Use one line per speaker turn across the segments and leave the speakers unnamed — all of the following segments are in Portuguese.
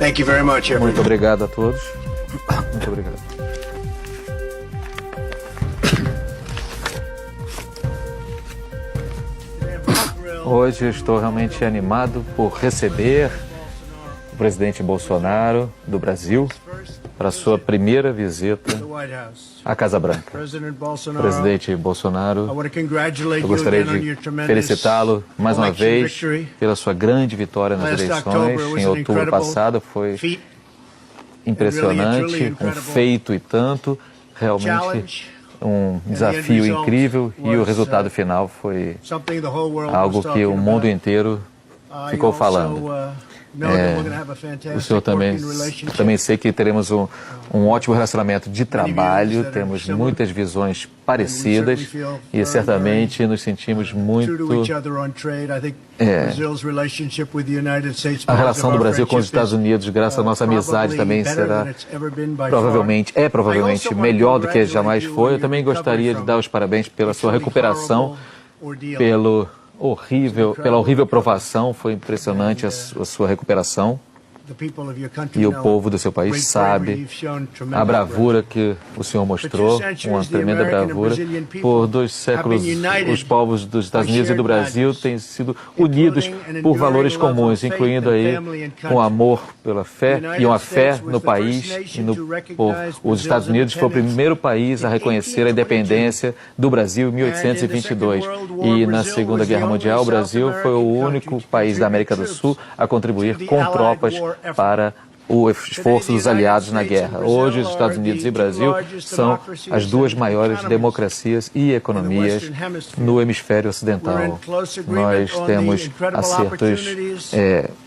Thank you very much, everyone.
Muito obrigado a todos. Muito obrigado. Hoje estou realmente animado por receber o presidente Bolsonaro do Brasil para a sua primeira visita à Casa Branca. Presidente Bolsonaro, eu gostaria de felicitá-lo mais uma vez pela sua grande vitória nas eleições em outubro passado. Foi impressionante, um feito e tanto, realmente um desafio incrível, e o resultado final foi algo que o mundo inteiro ficou falando. O senhor também sei que teremos um ótimo relacionamento de trabalho, temos muitas visões parecidas e certamente nos sentimos muito... A relação do Brasil com os Estados Unidos, graças à nossa amizade, também será provavelmente melhor do que jamais foi. Eu também gostaria de dar os parabéns pela sua recuperação, pela horrível provação. Foi impressionante a sua recuperação. E o povo do seu país sabe a bravura que o senhor mostrou, uma tremenda bravura. Por 2 séculos, os povos dos Estados Unidos e do Brasil têm sido unidos por valores comuns, incluindo aí um amor pela fé e uma fé no país e no povo. Os Estados Unidos foi o primeiro país a reconhecer a independência do Brasil em 1822. E na Segunda Guerra Mundial, o Brasil foi o único país da América do Sul a contribuir com tropas para o esforço dos aliados na guerra. Hoje, os Estados Unidos e o Brasil são as 2 maiores democracias e economias no hemisfério ocidental. Nós temos acertos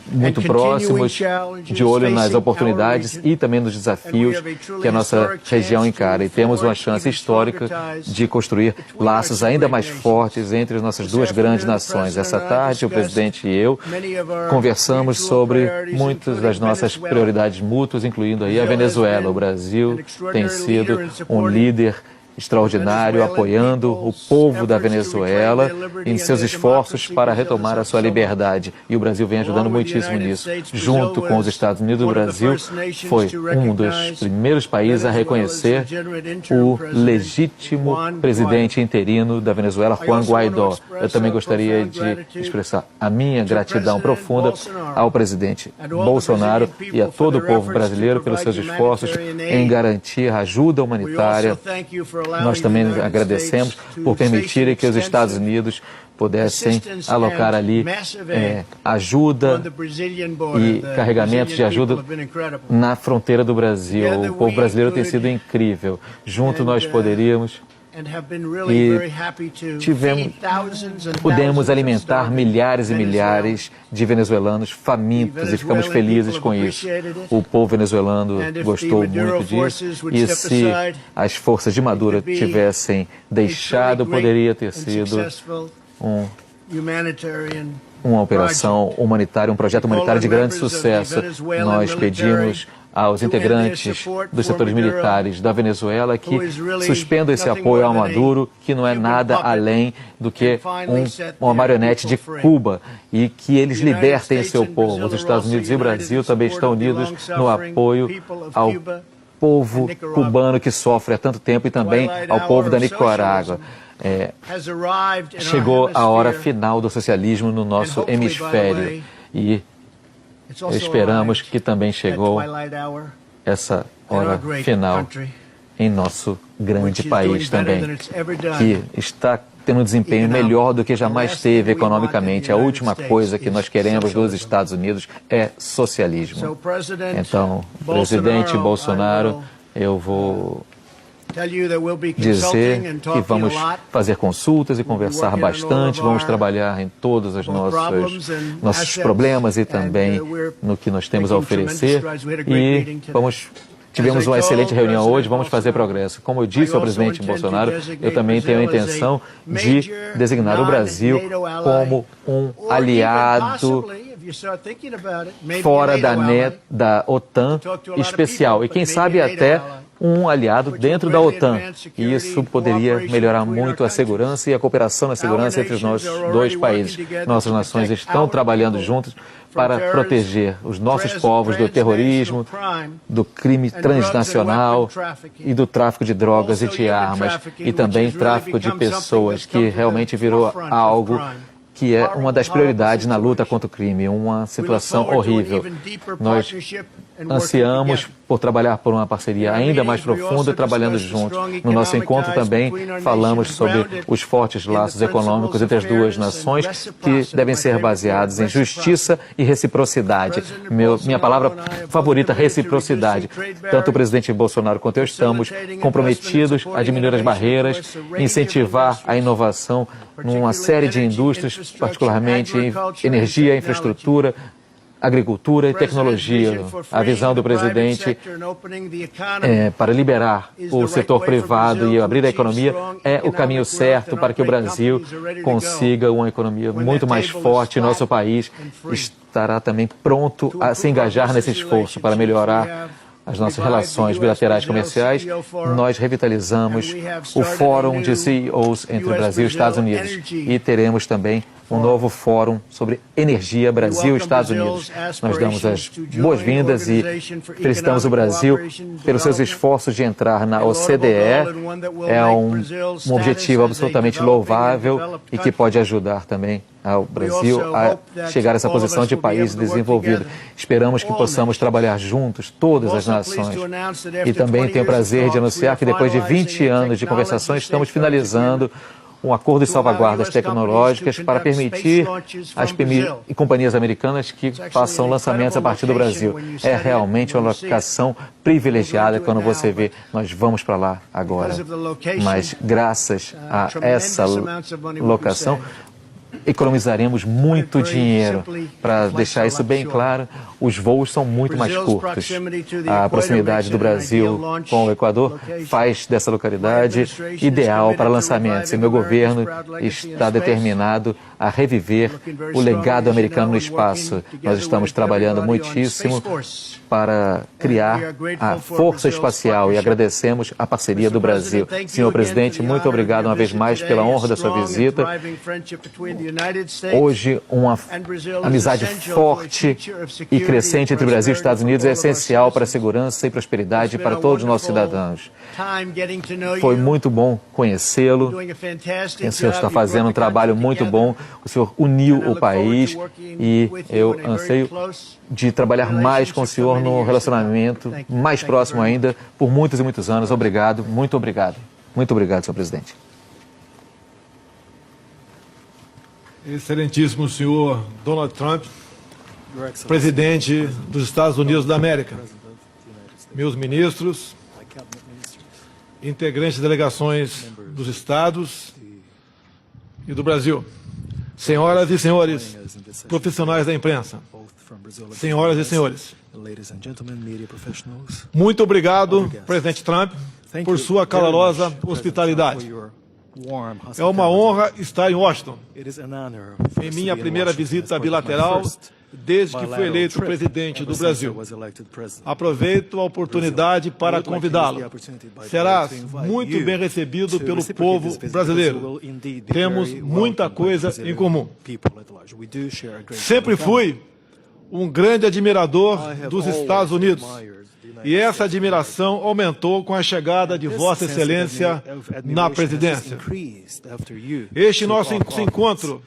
muito próximos, de olho nas oportunidades e também nos desafios que a nossa região encara. E temos uma chance histórica de construir laços ainda mais fortes entre as nossas 2 grandes nações. Essa tarde, o presidente e eu conversamos sobre muitas das nossas prioridades mútuas, incluindo aí a Venezuela. O Brasil tem sido um líder extraordinário, apoiando o povo da Venezuela em seus esforços para retomar a sua liberdade. E o Brasil vem ajudando muitíssimo nisso. Junto com os Estados Unidos, o Brasil foi um dos primeiros países a reconhecer o legítimo presidente interino da Venezuela, Juan Guaidó. Eu também gostaria de expressar a minha gratidão profunda ao presidente Bolsonaro e a todo o povo brasileiro pelos seus esforços em garantir a ajuda humanitária. Nós também agradecemos por permitirem que os Estados Unidos pudessem alocar ali ajuda e carregamentos de ajuda na fronteira do Brasil. O povo brasileiro tem sido incrível. Junto nós poderíamos pudemos alimentar milhares e milhares de venezuelanos famintos e ficamos felizes com isso. O povo venezuelano gostou muito disso, e se as forças de Maduro tivessem deixado, poderia ter sido uma operação humanitária, um projeto humanitário de grande sucesso. Nós pedimos aos integrantes dos setores militares da Venezuela que suspendam esse apoio ao Maduro, que não é nada além do que uma marionete de Cuba, e que eles libertem seu povo. Os Estados Unidos e o Brasil também estão unidos no apoio ao povo cubano que sofre há tanto tempo, e também ao povo da Nicarágua. Chegou a hora final do socialismo no nosso hemisfério, e esperamos que também chegou essa hora final em nosso grande país também, que está tendo um desempenho melhor do que jamais teve economicamente. A última coisa que nós queremos dos Estados Unidos é socialismo. Então, presidente Bolsonaro, eu vou dizer que vamos fazer consultas e conversar bastante, vamos trabalhar em todos os nossos problemas e também no que nós temos a oferecer, e tivemos uma excelente reunião hoje, vamos fazer progresso. Como eu disse ao presidente Bolsonaro, eu também tenho a intenção de designar o Brasil como um aliado fora da OTAN especial, e quem sabe até um aliado dentro da OTAN. E isso poderia melhorar muito a segurança e a cooperação na segurança entre os nossos 2 países. Nossas nações estão trabalhando juntas para proteger os nossos povos do terrorismo, do crime transnacional e do tráfico de drogas e de armas, e também tráfico de pessoas, que realmente virou algo que é uma das prioridades na luta contra o crime, uma situação horrível. Nós ansiamos por trabalhar por uma parceria ainda mais profunda, trabalhando juntos. No nosso encontro também falamos sobre os fortes laços econômicos entre as duas nações, que devem ser baseados em justiça e reciprocidade. Minha palavra favorita, reciprocidade. Tanto o presidente Bolsonaro quanto eu estamos comprometidos a diminuir as barreiras, incentivar a inovação numa série de indústrias, particularmente em energia, infraestrutura, agricultura e tecnologia. A visão do presidente para liberar o setor privado e abrir a economia é o caminho certo para que o Brasil consiga uma economia muito mais forte. Nosso país estará também pronto a se engajar nesse esforço para melhorar as nossas relações bilaterais comerciais. Nós revitalizamos o Fórum de CEOs entre o Brasil e Estados Unidos, e teremos também um novo fórum sobre energia Brasil e Estados Unidos. Nós damos as boas-vindas e felicitamos o Brasil pelos seus esforços de entrar na OCDE. É um objetivo absolutamente louvável e que pode ajudar também ao Brasil a chegar a essa posição de país desenvolvido. Esperamos que possamos trabalhar juntos, todas as nações. E também tenho o prazer de anunciar que depois de 20 anos de conversações, estamos finalizando um acordo de salvaguardas tecnológicas para permitir às companhias americanas que façam lançamentos a partir do Brasil. É realmente uma locação privilegiada quando você vê, nós vamos para lá agora. Mas graças a essa locação, economizaremos muito dinheiro. Para deixar isso bem claro, os voos são muito mais curtos. A proximidade do Brasil com o Equador faz dessa localidade ideal para lançamentos. E meu governo está determinado a reviver o legado americano no espaço. Nós estamos trabalhando muitíssimo para criar a força espacial e agradecemos a parceria do Brasil. Senhor presidente, muito obrigado uma vez mais pela honra da sua visita. Hoje, uma amizade forte e crescente entre Brasil e Estados Unidos é essencial para a segurança e prosperidade para todos os nossos cidadãos. Foi muito bom conhecê-lo. O senhor está fazendo um trabalho muito bom. O senhor uniu o país e eu anseio de trabalhar mais com o senhor no relacionamento mais próximo ainda por muitos e muitos anos. Obrigado, muito obrigado. Muito obrigado, senhor presidente.
Excelentíssimo senhor Donald Trump, presidente dos Estados Unidos da América, meus ministros, integrantes de delegações dos estados e do Brasil, senhoras e senhores, profissionais da imprensa, senhoras e senhores, muito obrigado, presidente Trump, por sua calorosa hospitalidade. É uma honra estar em Washington, em minha primeira visita bilateral desde que fui eleito presidente do Brasil. Aproveito a oportunidade para convidá-lo. Serás muito bem recebido pelo povo brasileiro. Temos muita coisa em comum. Sempre fui um grande admirador dos Estados Unidos. E essa admiração aumentou com a chegada de Vossa Excelência na presidência. Este nosso encontro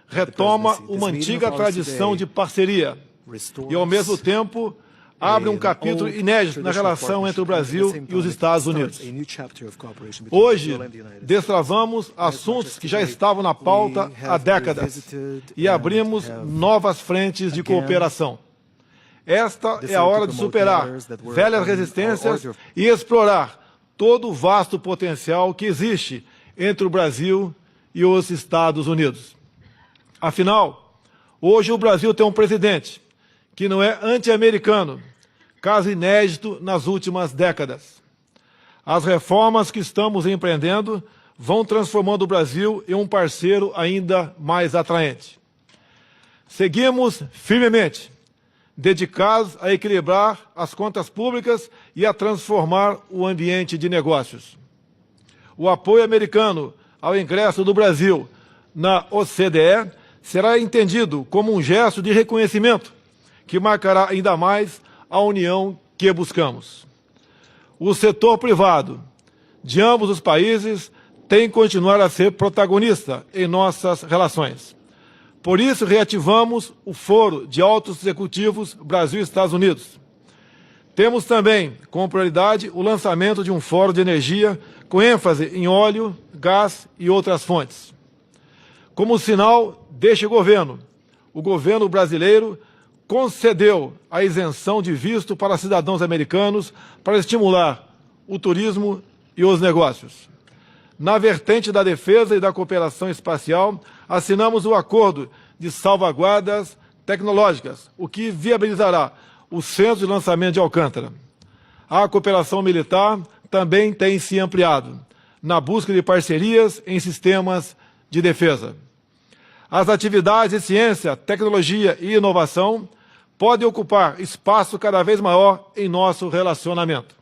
retoma uma antiga tradição de parceria e, ao mesmo tempo, abre um capítulo inédito na relação entre o Brasil e os Estados Unidos. Hoje, destravamos assuntos que já estavam na pauta há décadas e abrimos novas frentes de cooperação. Esta é a hora de superar velhas resistências e explorar todo o vasto potencial que existe entre o Brasil e os Estados Unidos. Afinal, hoje o Brasil tem um presidente que não é anti-americano, caso inédito nas últimas décadas. As reformas que estamos empreendendo vão transformando o Brasil em um parceiro ainda mais atraente. Seguimos firmemente dedicados a equilibrar as contas públicas e a transformar o ambiente de negócios. O apoio americano ao ingresso do Brasil na OCDE será entendido como um gesto de reconhecimento que marcará ainda mais a união que buscamos. O setor privado de ambos os países tem que continuar a ser protagonista em nossas relações. Por isso, reativamos o Foro de Altos Executivos Brasil e Estados Unidos. Temos também, como prioridade, o lançamento de um fórum de energia com ênfase em óleo, gás e outras fontes. Como sinal deste governo, o governo brasileiro concedeu a isenção de visto para cidadãos americanos para estimular o turismo e os negócios. Na vertente da defesa e da cooperação espacial, assinamos o acordo de salvaguardas tecnológicas, o que viabilizará o Centro de Lançamento de Alcântara. A cooperação militar também tem se ampliado, na busca de parcerias em sistemas de defesa. As atividades de ciência, tecnologia e inovação podem ocupar espaço cada vez maior em nosso relacionamento.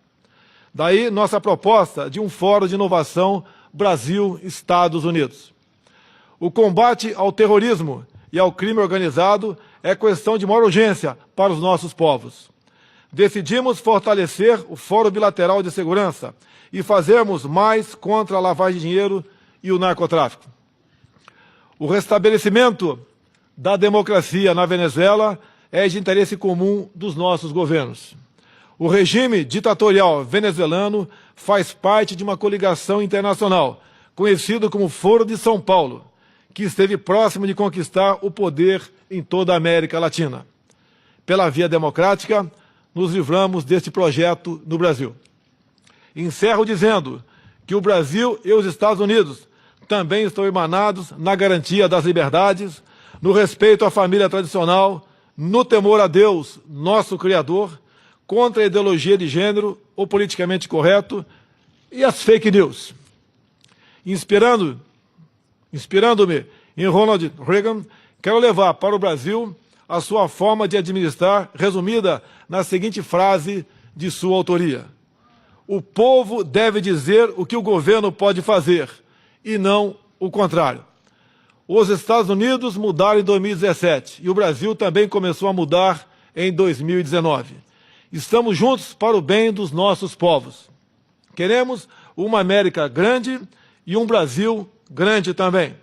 Daí nossa proposta de um Fórum de Inovação Brasil-Estados Unidos. O combate ao terrorismo e ao crime organizado é questão de maior urgência para os nossos povos. Decidimos fortalecer o Fórum Bilateral de Segurança e fazermos mais contra a lavagem de dinheiro e o narcotráfico. O restabelecimento da democracia na Venezuela é de interesse comum dos nossos governos. O regime ditatorial venezuelano faz parte de uma coligação internacional, conhecido como Foro de São Paulo, que esteve próximo de conquistar o poder em toda a América Latina. Pela via democrática, nos livramos deste projeto no Brasil. Encerro dizendo que o Brasil e os Estados Unidos também estão irmanados na garantia das liberdades, no respeito à família tradicional, no temor a Deus, nosso Criador, contra a ideologia de gênero, o politicamente correto e as fake news. Inspirando-me em Ronald Reagan, quero levar para o Brasil a sua forma de administrar, resumida na seguinte frase de sua autoria: o povo deve dizer o que o governo pode fazer, e não o contrário. Os Estados Unidos mudaram em 2017 e o Brasil também começou a mudar em 2019. Estamos juntos para o bem dos nossos povos. Queremos uma América grande e um Brasil grande também.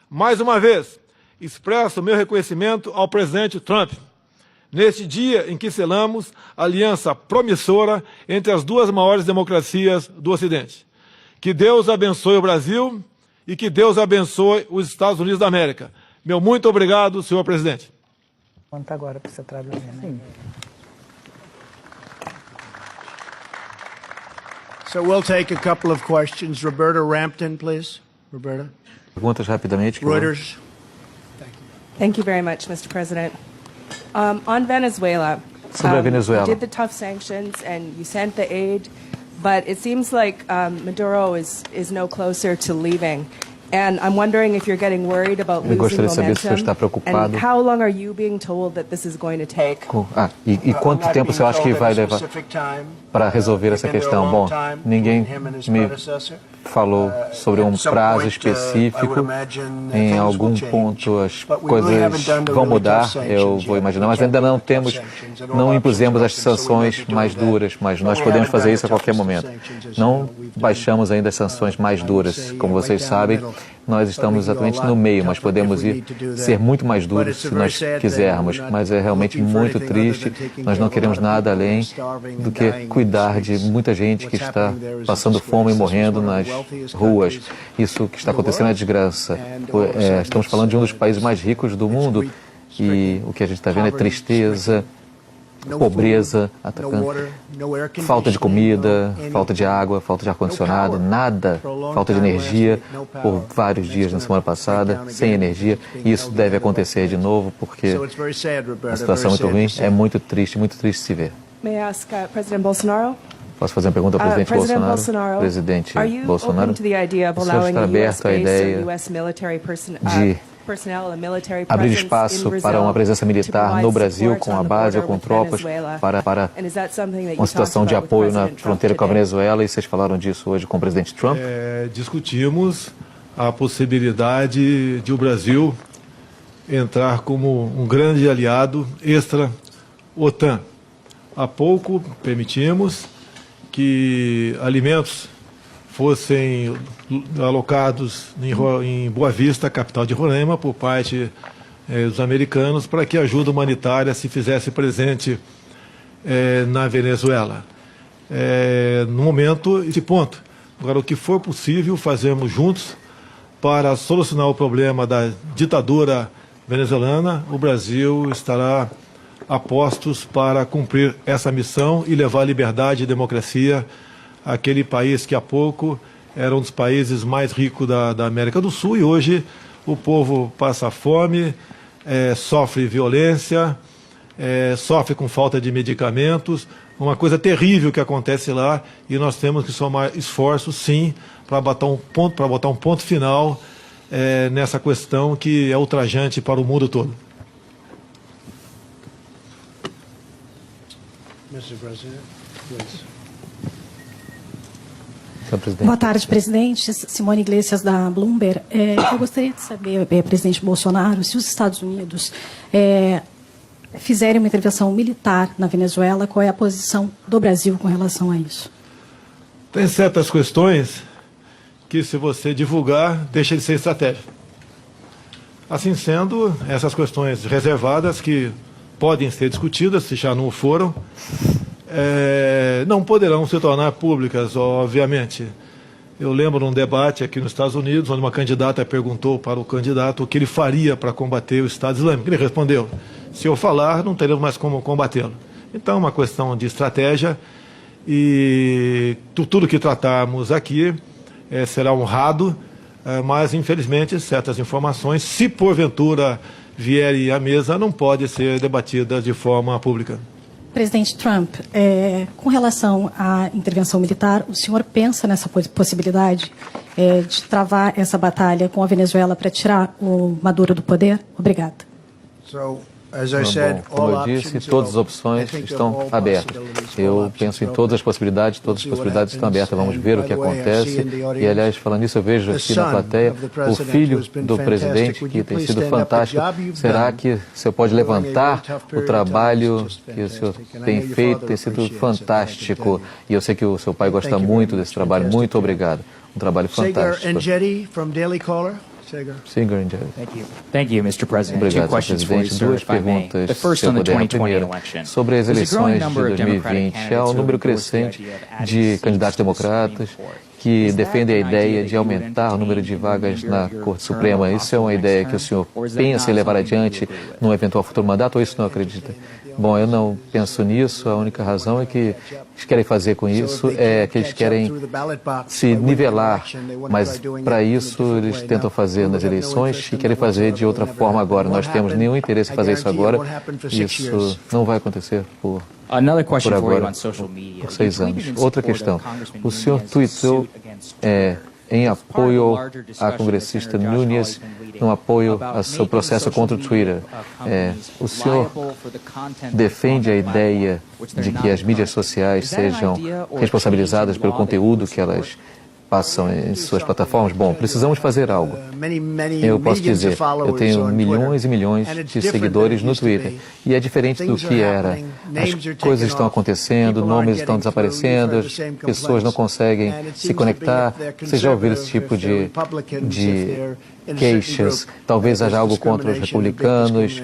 Mais uma vez, expresso meu reconhecimento ao presidente Trump, neste dia em que selamos a aliança promissora entre as duas maiores democracias do Ocidente. Que Deus abençoe o Brasil e que Deus abençoe os Estados Unidos da América. Meu muito obrigado, senhor presidente.
Conta agora para você traduzir, né? Sim.
So we'll take a couple of questions. Roberta Rampton, please. Roberta.
Perguntas rapidamente.
Reuters.
Thank you very much, Mr. President. On Venezuela,
Sobre a Venezuela.
you did the tough sanctions and you sent the aid, but it seems like Maduro is no closer to leaving. And I'm wondering if you're getting worried about
Eu
losing
gostaria de saber se você está
momentum.
preocupado.
And how long are you being told that this is going to take?
E quanto tempo você acha que vai levar para resolver essa questão? Bom, ninguém me falou sobre um prazo específico. Em algum ponto as coisas vão mudar, eu vou imaginar, mas ainda não impusemos as sanções mais duras, mas nós podemos fazer isso a qualquer momento. Não baixamos ainda as sanções mais duras. Como vocês sabem, nós estamos exatamente no meio, mas podemos ser muito mais duros se nós quisermos. Mas é realmente muito triste, nós não queremos nada além do que cuidar de muita gente que está passando fome e morrendo nas ruas. Isso que está acontecendo é desgraça. Estamos falando de um dos países mais ricos do mundo e o que a gente está vendo é tristeza, pobreza, falta de comida, falta de água, falta de ar-condicionado, nada, falta de energia por vários dias na semana passada, sem energia. E isso deve acontecer de novo porque a situação é muito ruim, é muito triste se ver.
May I ask President Bolsonaro?
Posso fazer uma pergunta ao presidente Bolsonaro? Presidente Bolsonaro, o senhor está aberto à ideia de abrir espaço para uma presença militar no Brasil, com a base ou com tropas, para uma situação de apoio na fronteira com a Venezuela, e vocês falaram disso hoje com o presidente Trump?
Discutimos a possibilidade de o Brasil entrar como um grande aliado extra-OTAN. Há pouco permitimos que alimentos fossem alocados em Boa Vista, capital de Roraima, por parte dos americanos, para que a ajuda humanitária se fizesse presente na Venezuela. No momento, esse ponto. Agora, o que for possível, fazemos juntos para solucionar o problema da ditadura venezuelana. O Brasil estará a postos para cumprir essa missão e levar liberdade e democracia àquele país que há pouco era um dos países mais ricos da América do Sul e hoje o povo passa fome, sofre violência, sofre com falta de medicamentos, uma coisa terrível que acontece lá e nós temos que somar esforços, sim, para botar um ponto final nessa questão que é ultrajante para o mundo todo.
Mr. President, please.
Boa tarde, presidente. Simone Iglesias, da Bloomberg. Eu gostaria de saber, presidente Bolsonaro, se os Estados Unidos fizerem uma intervenção militar na Venezuela, qual é a posição do Brasil com relação a isso?
Tem certas questões que, se você divulgar, deixa de ser estratégia. Assim sendo, essas questões reservadas, que podem ser discutidas, se já não o foram, não poderão se tornar públicas, obviamente. Eu lembro de um debate aqui nos Estados Unidos, onde uma candidata perguntou para o candidato o que ele faria para combater o Estado Islâmico. Ele respondeu: se eu falar, não teremos mais como combatê-lo. Então, é uma questão de estratégia e tudo que tratarmos aqui será honrado, mas, infelizmente, certas informações, se porventura vierem à mesa, não podem ser debatidas de forma pública.
Presidente Trump, com relação à intervenção militar, o senhor pensa nessa possibilidade de travar essa batalha com a Venezuela para tirar o Maduro do poder? Obrigada.
Como eu disse, todas as opções estão abertas. Eu penso em todas as possibilidades estão abertas. Vamos ver o que acontece. E, aliás, falando nisso, eu vejo aqui na plateia o filho do presidente, que tem sido fantástico. Será que o senhor pode levantar o trabalho que o senhor tem feito? Tem sido fantástico. E eu sei que o seu pai gosta muito desse trabalho. Muito obrigado. Um trabalho fantástico. Singer and Jerry.
Thank you, Mr. President.
Obrigado,
Two questions for you,
presidente.
sir,
Duas
if I may.
perguntas,
The first
se eu
on the
puder. A
2020
primeira,
election.
sobre as
There's a growing
eleições de
number of Democratic
2020. Há um
candidates
número
who endorse the
crescente
idea of adding
de
seats
candidatos
to the Supreme
democratas
Court.
que
Is that
defendem a
an idea
ideia
that
de
you would
aumentar o número de
entertain
vagas
in
na
your
Corte
term
Suprema.
or
Isso é uma
next
ideia
term?
que o senhor
Or is that
pensa em
not
levar
something you
adiante
agree with?
num eventual futuro mandato, ou isso não acredita? Bom, eu não penso nisso. A única razão é que eles querem fazer com isso é que eles querem se nivelar, mas para isso eles tentam fazer nas eleições e querem fazer de outra forma agora. Nós temos nenhum interesse em fazer isso agora. Isso não vai acontecer por
Another question for you
agora,
on social media.
por 6
You
anos.
tweeted in
Outra
support
questão.
of Congressman
O senhor
Nunez's
tweetou
suit against
em apoio à congressista Nunes, um apoio ao seu processo contra o Twitter. O senhor defende a ideia de que as mídias sociais sejam responsabilizadas pelo conteúdo que elas passam em suas plataformas? Bom, precisamos fazer algo. Eu posso dizer, eu tenho milhões e milhões de seguidores no Twitter. E é diferente do que era. As coisas estão acontecendo, nomes estão desaparecendo, as pessoas não conseguem se conectar. Vocês já ouviram esse tipo de queixas? Talvez haja algo contra os republicanos.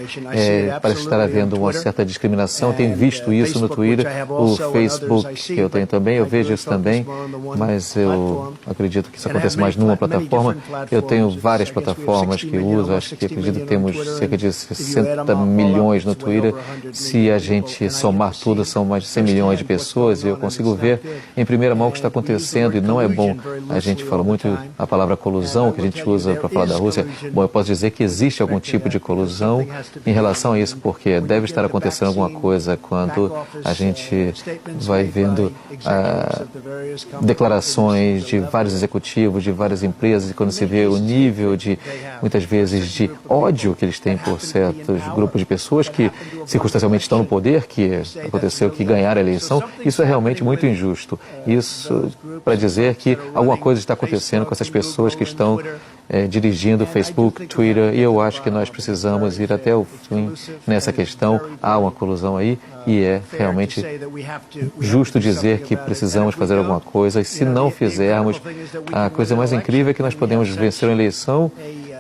Parece estar havendo uma certa discriminação. Tenho visto isso no Twitter, o Facebook, que eu tenho também, eu vejo isso também, mas eu acredito que isso acontece mais numa plataforma. Eu tenho várias plataformas que uso, acho que acredito que temos cerca de 60 milhões no Twitter. Se a gente somar tudo, são mais de 100 milhões de pessoas, e eu consigo ver em primeira mão o que está acontecendo, e não é bom. A gente fala muito a palavra colusão, que a gente usa para falar da Rússia. Bom, eu posso dizer que existe algum tipo de colusão em relação a isso, porque deve estar acontecendo alguma coisa quando a gente vai vendo declarações de vários executivos, de várias empresas, e quando se vê o nível de, muitas vezes, de ódio que eles têm por certos grupos de pessoas que circunstancialmente estão no poder, que aconteceu que ganharam a eleição, isso é realmente muito injusto. Isso para dizer que alguma coisa está acontecendo com essas pessoas que estão dirigindo Facebook, Twitter, e eu acho que nós precisamos ir até o fim nessa questão. Há uma colisão aí e é realmente justo dizer que precisamos fazer alguma coisa, e se não fizermos, a coisa mais incrível é que nós podemos vencer uma eleição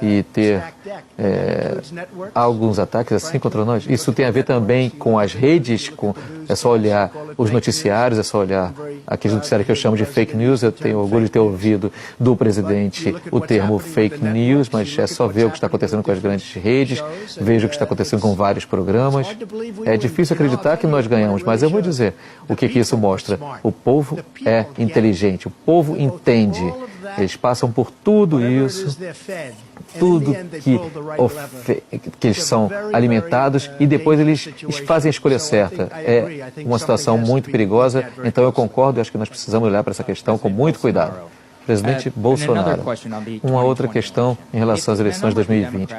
e ter alguns ataques assim contra nós. Isso tem a ver também com as redes, é só olhar os noticiários, é só olhar aquele noticiário que eu chamo de fake news. Eu tenho orgulho de ter ouvido do presidente o termo fake news, mas é só ver o que está acontecendo com as grandes redes, veja o que está acontecendo com vários programas. É difícil acreditar que nós ganhamos, mas eu vou dizer o que isso mostra. O povo é inteligente, o povo entende. Eles passam por tudo isso, tudo que eles são alimentados, e depois eles fazem a escolha certa. É uma situação muito perigosa, então eu concordo e acho que nós precisamos olhar para essa questão com muito cuidado. Presidente Bolsonaro, uma outra questão em relação às eleições de 2020.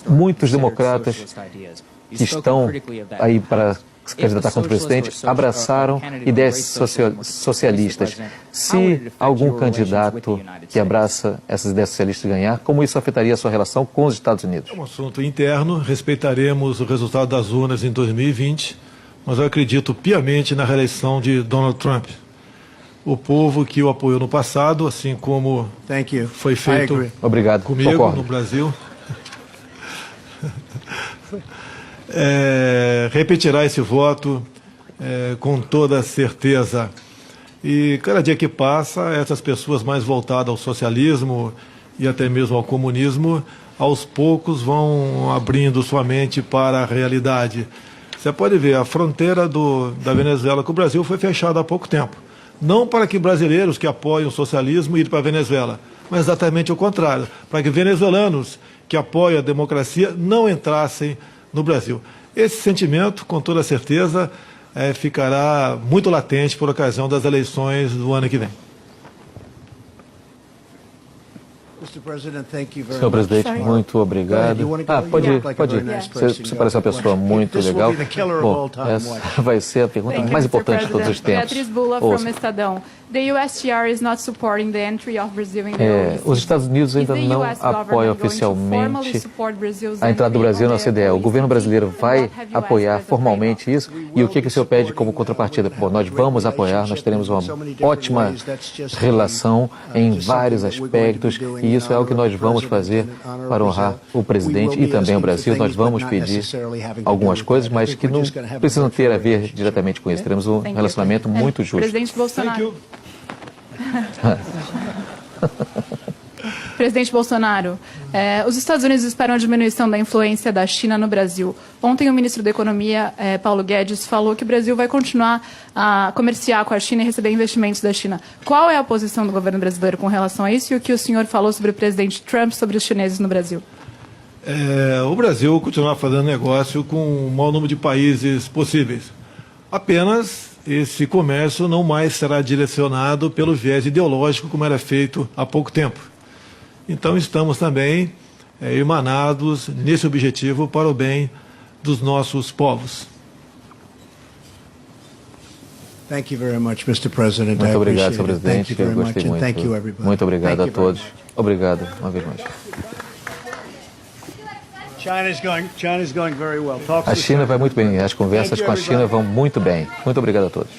Muitos democratas que estão aí para se candidatar contra o presidente abraçaram ideias socialistas. Se algum candidato que abraça essas ideias socialistas ganhar, como isso afetaria a sua relação com os Estados Unidos?
É um assunto interno, respeitaremos o resultado das urnas em 2020, mas eu acredito piamente na reeleição de Donald Trump. O povo que o apoiou no passado, assim como foi feito comigo
Concordo.
no Brasil, repetirá esse voto com toda certeza. E cada dia que passa, essas pessoas mais voltadas ao socialismo e até mesmo ao comunismo, aos poucos vão abrindo sua mente para a realidade. Você pode ver, a fronteira da Venezuela com o Brasil foi fechada há pouco tempo. Não para que brasileiros que apoiam o socialismo irem para a Venezuela, mas exatamente o contrário, para que venezuelanos que apoiam a democracia não entrassem no Brasil. Esse sentimento, com toda certeza, ficará muito latente por ocasião das eleições do ano que vem.
Senhor presidente, muito obrigado. Pode ir. Você parece uma pessoa muito legal. Bom, essa vai ser a pergunta mais importante de todos os tempos.
Beatriz Bula from Estadão. The USTR is not supporting the entry of Brazil in the OECD.
Os Estados Unidos ainda não apoiam oficialmente a entrada do Brasil na OCDE. O governo brasileiro vai apoiar formalmente isso. E o que o senhor pede como contrapartida? Bom, nós vamos apoiar, nós teremos uma ótima relação em vários aspectos, e isso é o que nós vamos fazer para honrar o presidente e também o Brasil. Nós vamos pedir algumas coisas, mas que não precisam ter a ver diretamente com isso. Teremos um relacionamento muito justo.
Presidente Bolsonaro. Presidente Bolsonaro, os Estados Unidos esperam a diminuição da influência da China no Brasil. Ontem o ministro da Economia, Paulo Guedes, falou que o Brasil vai continuar a comerciar com a China e receber investimentos da China. Qual é a posição do governo brasileiro com relação a isso, e o que o senhor falou sobre o presidente Trump sobre os chineses no Brasil?
O Brasil continuará fazendo negócio com o maior número de países possíveis. Apenas esse comércio não mais será direcionado pelo viés ideológico como era feito há pouco tempo. Então estamos também emanados nesse objetivo para o bem dos nossos povos.
Muito obrigado, senhor presidente. Eu gostei muito. Muito obrigado a todos. Obrigado uma vez mais. A China vai muito bem. As conversas com a China vão muito bem. Muito obrigado a todos.